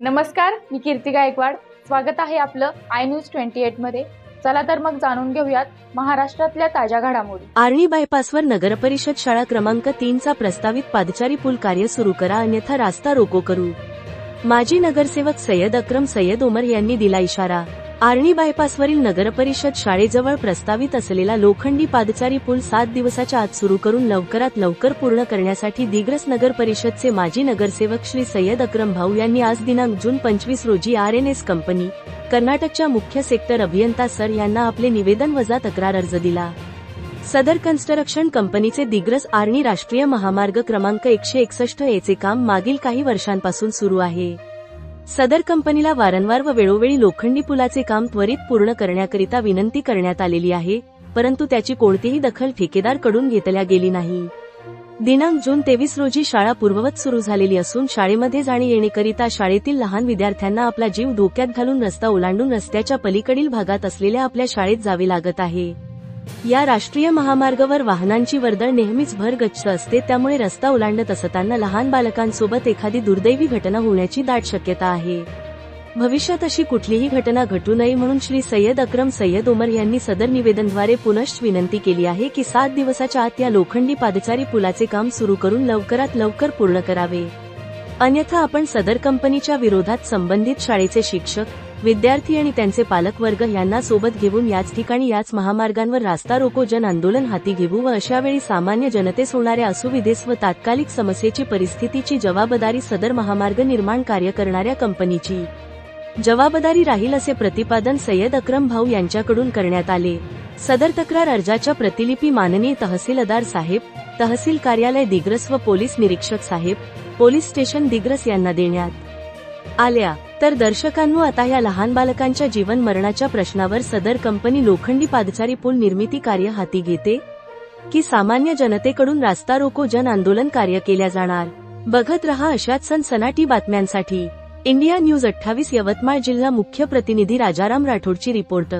नमस्कार, मी कीर्ती गायकवाड. स्वागत आहे आपलं आय न्यूज 28 मध्ये. चला तर मग जाणून घेऊयात महाराष्ट्रातल्या ताज्या घडामोडी. आर्णी बायपासवर नगरपरिषद शाळा क्रमांक 3 चा प्रस्तावित पादचारी पूल कार्य सुरू करा, अन्यथा रास्ता रोको करू. माजी नगरसेवक सय्यद अक्रम सय्यद उमर यांनी दिला इशारा. आर्णी बायपासवरील नगरपरिषद शाळेजवळ प्रस्तावित असलेला लोखंडी पादचारी पूल 7 दिवसाच्या आत सुरू करून लवकरात लवकर पूर्ण करण्यासाठी दिग्रस नगर परिषदचे माजी नगरसेवक श्री सय्यद अक्रम भाऊ यांनी आज दिनांक जून 25 रोजी RNS कंपनी कर्नाटकच्या मुख्य सेक्टर अभियंता सर यांना आपले निवेदन वजा तक्रार अर्ज दिला. सदर कन्स्ट्रक्शन कंपनीचे दिग्रस आर्णी राष्ट्रीय महामार्ग क्रमांक 161 चे काम मागील काही वर्षांपासून सुरू आहे. सदर कंपनीला वारंवार व वेळोवेळी लोखंडी पुलाचे काम त्वरित पूर्ण करण्याकरिता विनंती करण्यात आलेली आहे, परंतु त्याची कोणतीही दखल ठेकेदाराकडून घेतल्या गेली नाही. दिनांक जून 23 रोजी शाळा पूर्ववत सुरू झालेली असून शाळेमध्ये जाणे येणेकरिता शाळेतील लहान विद्यार्थ्यांना आपला जीव धोक्यात घालून रस्ता ओलांडून रस्त्याच्या पलीकडील भागात असलेल्या आपल्या शाळेत जावे लागत आहे. या राष्ट्रीय महामार्गावर वाहनांची वर्दळ नेहमीच भरगच्च असते, त्यामुळे रस्ता ओलांडत असताना लहान बालकांसोबत एखादी दुर्दैवी घटना होण्याची दाट शक्यता आहे. भविष्यात अशी कुठलीही घटना घटू नये म्हणून श्री सय्यद अक्रम सय्यद उमर यांनी सदर निवेदनद्वारे पुनश्च विनंती केली आहे की 7 दिवसाच्या आत या लोखंडी पादचारी पुलाचे काम सुरू करून लवकरात लवकर पूर्ण करावे, अन्यथा आपण सदर कंपनीच्या विरोधात संबंधित शाळेचे शिक्षक, विद्यार्थी आणि त्यांचे पालकवर्ग यांना सोबत घेऊन याच ठिकाणी याच महामार्गांवर रास्ता रोको जन आंदोलन हाती घेऊ व अशावेळी सामान्य जनतेस होणाऱ्या असुविधेस व तात्कालिक समस्येची परिस्थितीची जबाबदारी सदर महामार्ग निर्माण कार्य करणाऱ्या कंपनीची जबाबदारी राहील, असे प्रतिपादन सय्यद अक्रम भाऊ यांच्याकडून करण्यात आले. सदर तक्रार अर्जाच्या प्रतिलिपी माननीय तहसीलदार साहेब, तहसील कार्यालय दिग्रस व पोलीस निरीक्षक साहेब, पोलीस स्टेशन दिग्रस यांना देण्यात आल्या. तर दर्शकांनो, आता या लहान बालकांच्या जीवन मरणाच्या प्रश्नावर सदर कंपनी लोखंडी पादचारी पूल निर्मिती कार्य हाती घेते की सामान्य जनतेकडून रास्ता रोको जन आंदोलन कार्य केल्या जाणार? बघत रहा अशाच सनसनाटी बातम्यांसाठी. इंडिया न्यूज 28 यवतमाळ जिल्हा मुख्य प्रतिनिधी राजाराम राठोडची रिपोर्ट.